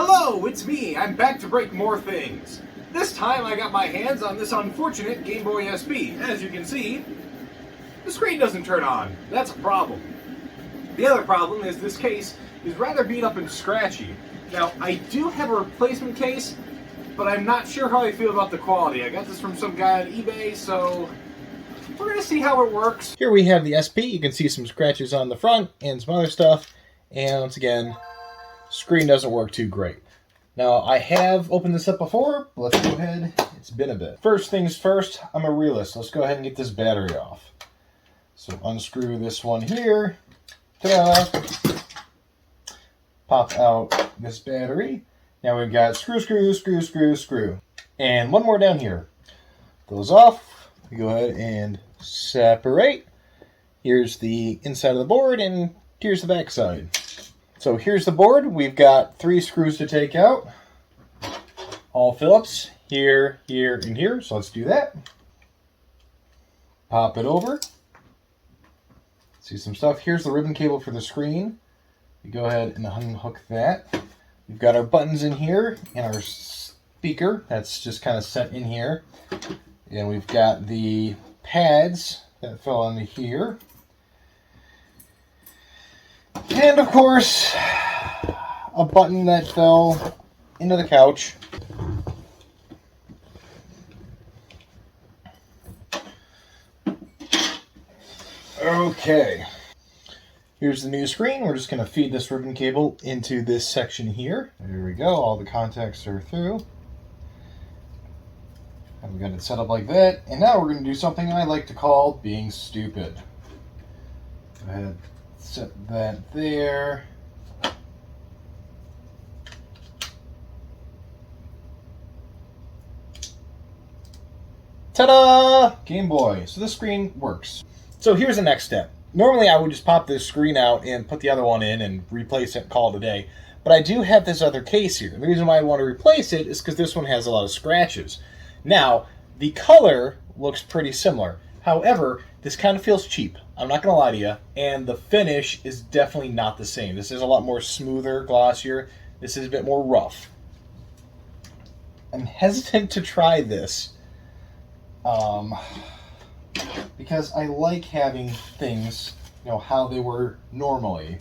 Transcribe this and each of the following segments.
Hello, it's me. I'm back to break more things. This time I got my hands on this Unfortunate Gameboy SP. As you can see, the screen doesn't turn on. That's a problem. The other problem is this case is rather beat up and scratchy. Now, I do have a replacement case, but I'm not sure how I feel about the quality. I got this from some guy on eBay, so we're going to see how it works. Here we have the SP. You can see some scratches on the front and some other stuff. And once again, screen doesn't work too great. Now, I have opened this up before, but let's go ahead. It's been a bit. First things first, I'm a realist. Let's go ahead and get this battery off. So unscrew this one here. Ta-da! Pop out this battery. Now we've got screw, screw, screw, screw, screw. And one more down here. Those off. We go ahead and separate. Here's the inside of the board, and here's the back side. So here's the board. We've got 3 screws to take out. All Phillips. Here, here, and here. So let's do that. Pop it over. See some stuff. Here's the ribbon cable for the screen. We go ahead and unhook that. We've got our buttons in here and our speaker. That's just kind of set in here. And we've got the pads that fell onto here. And of course, a button that fell into the couch. Okay. Here's the new screen. We're just going to feed this ribbon cable into this section here. There we go. All the contacts are through. And we got it set up like that. And now we're going to do something I like to call being stupid. Go ahead. Set that there. Ta-da! Game Boy. So this screen works. So here's the next step. Normally I would just pop this screen out and put the other one in and replace it and call it a day. But I do have this other case here. The reason why I want to replace it is because this one has a lot of scratches. Now, the color looks pretty similar. However, this kind of feels cheap. I'm not going to lie to you. And the finish is definitely not the same. This is a lot more smoother, glossier. This is a bit more rough. I'm hesitant to try this. Because I like having things, how they were normally.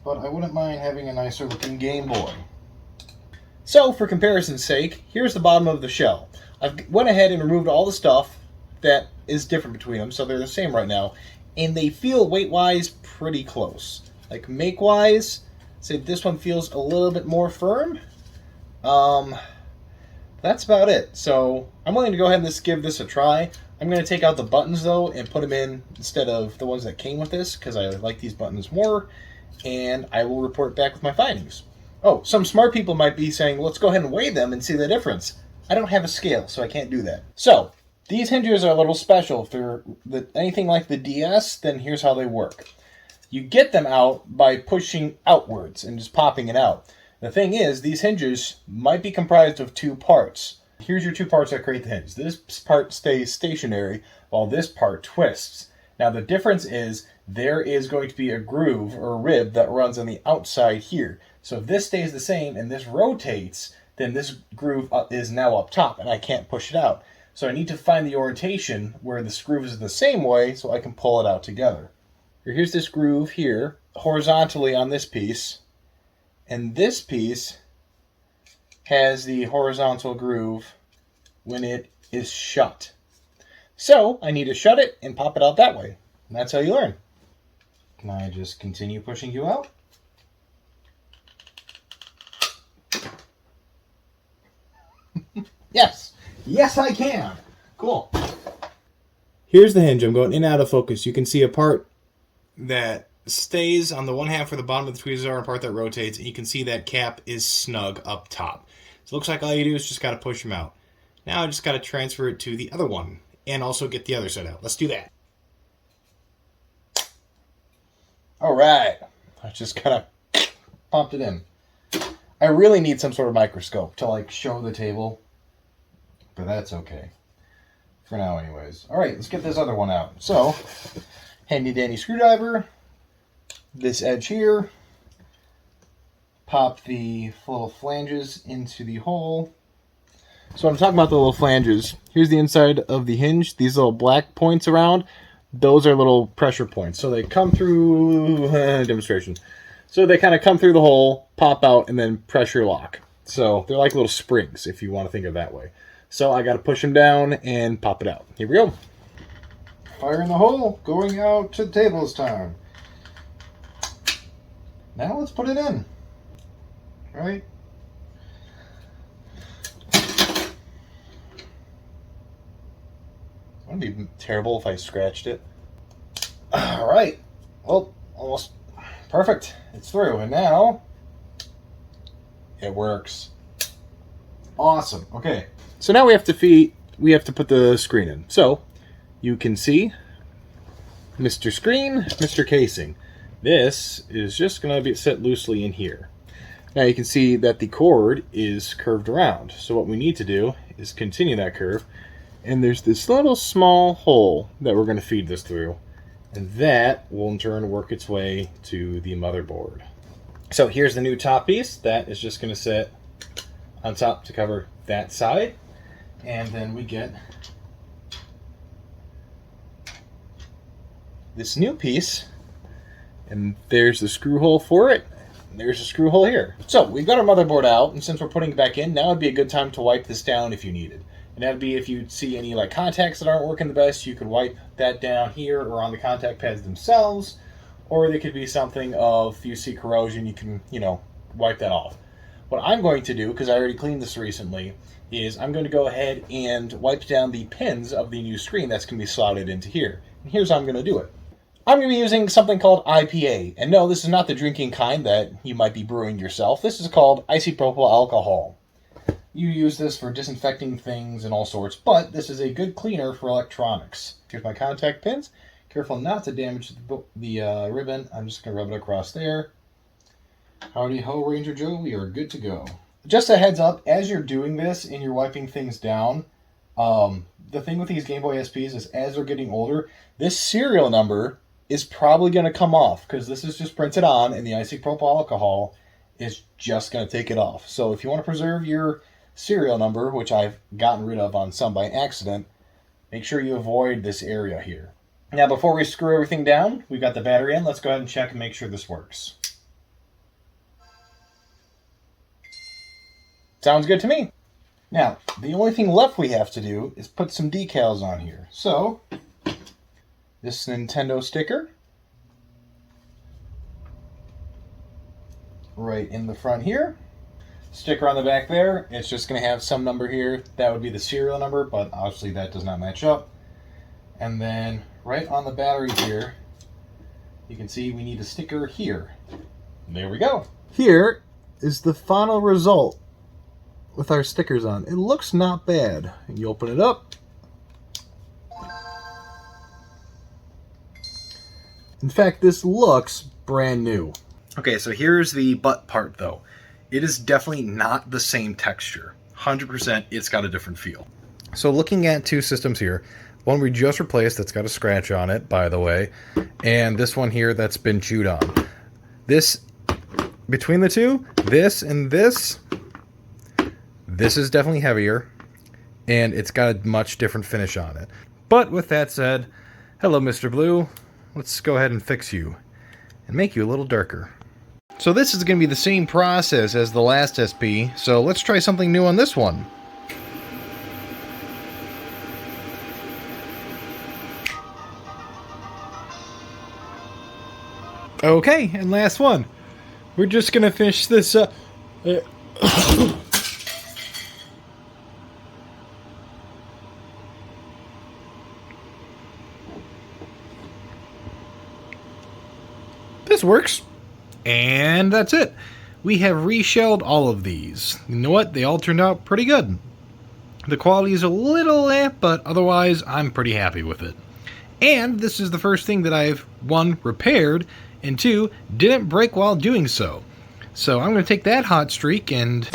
But I wouldn't mind having a nicer looking Game Boy. So, for comparison's sake, here's the bottom of the shell. I've went ahead and removed all the stuff that is different between them, so they're the same right now. And they feel, weight-wise, pretty close. Like, make-wise, say this one feels a little bit more firm. That's about it. So, I'm willing to go ahead and just give this a try. I'm going to take out the buttons, though, and put them in instead of the ones that came with this, because I like these buttons more, and I will report back with my findings. Oh, some smart people might be saying, let's go ahead and weigh them and see the difference. I don't have a scale, so I can't do that. So, these hinges are a little special. If they're anything like the DS, then here's how they work. You get them out by pushing outwards and just popping it out. The thing is, these hinges might be comprised of 2 parts. Here's your 2 parts that create the hinge. This part stays stationary while this part twists. Now the difference is there is going to be a groove or a rib that runs on the outside here. So if this stays the same and this rotates, then this groove is now up top and I can't push it out. So I need to find the orientation where this groove is the same way so I can pull it out together. Here's this groove here horizontally on this piece, and this piece has the horizontal groove when it is shut. So I need to shut it and pop it out that way. And that's how you learn. Can I just continue pushing you out? Yes. Yes, I can. Cool. Here's the hinge. I'm going in and out of focus. You can see a part that stays on the one half where the bottom of the tweezers are and a part that rotates. And you can see that cap is snug up top. So it looks like all you do is just got to push them out. Now I just got to transfer it to the other one and also get the other side out. Let's do that. All right. I just kind of pumped it in. I really need some sort of microscope to show the table, but that's okay. For now anyways. All right, let's get this other one out. So, handy dandy screwdriver, this edge here, pop the little flanges into the hole. So I'm talking about the little flanges. Here's the inside of the hinge. These little black points around, those are little pressure points. So they come through, demonstration. So they kind of come through the hole, pop out, and then pressure lock. So they're like little springs, if you want to think of it that way. So I got to push them down and pop it out. Here we go. Fire in the hole, going out to tables time. Now let's put it in. Right? It would be terrible if I scratched it. All right. Well, almost perfect. It's through. And now it works. Awesome. Okay. So now we have to put the screen in. So you can see Mr. Screen, Mr. Casing. This is just going to be set loosely in here. Now you can see that the cord is curved around. So what we need to do is continue that curve. And there's this little small hole that we're going to feed this through. And that will in turn work its way to the motherboard. So here's the new top piece. That is just going to sit on top to cover that side. And then we get this new piece. And there's the screw hole for it. And there's a screw hole here. So we've got our motherboard out. And since we're putting it back in, now would be a good time to wipe this down if you needed. And that'd be if you see any like contacts that aren't working the best, you could wipe that down here or on the contact pads themselves. Or they could be something of, if you see corrosion, you can, wipe that off. What I'm going to do, because I already cleaned this recently, is I'm going to go ahead and wipe down the pins of the new screen that's going to be slotted into here. And here's how I'm going to do it. I'm going to be using something called IPA. And no, this is not the drinking kind that you might be brewing yourself. This is called isopropyl alcohol. You use this for disinfecting things and all sorts, but this is a good cleaner for electronics. Here's my contact pins. Careful not to damage the ribbon. I'm just going to rub it across there. Howdy ho, Ranger Joe. We are good to go. Just a heads up, as you're doing this and you're wiping things down, the thing with these Game Boy SPs is as they're getting older, this serial number is probably going to come off because this is just printed on and the isopropyl alcohol is just going to take it off. So if you want to preserve your serial number, which I've gotten rid of on some by accident, make sure you avoid this area here. Now before we screw everything down, we've got the battery in. Let's go ahead and check and make sure this works. Sounds good to me. Now, the only thing left we have to do is put some decals on here. So, this Nintendo sticker right in the front here. Sticker on the back there, it's just going to have some number here. That would be the serial number, but obviously that does not match up. And then right on the battery here, you can see we need a sticker here. There we go. Here is the final result with our stickers on. It looks not bad. And you open it up. In fact, this looks brand new. Okay, so here's the butt part though. It is definitely not the same texture. 100% it's got a different feel. So looking at two systems here, one we just replaced that's got a scratch on it, by the way, and this one here that's been chewed on. This, between the two, this and this is definitely heavier, and it's got a much different finish on it. But with that said, hello Mr. Blue, let's go ahead and fix you and make you a little darker. So this is going to be the same process as the last SP, so let's try something new on this one. Okay, and last one. We're just going to finish this This works. And that's it. We have reshelled all of these. You know what? They all turned out pretty good. The quality is a little but otherwise I'm pretty happy with it. And this is the first thing that I've, 1, repaired, and 2, didn't break while doing so. So I'm going to take that hot streak and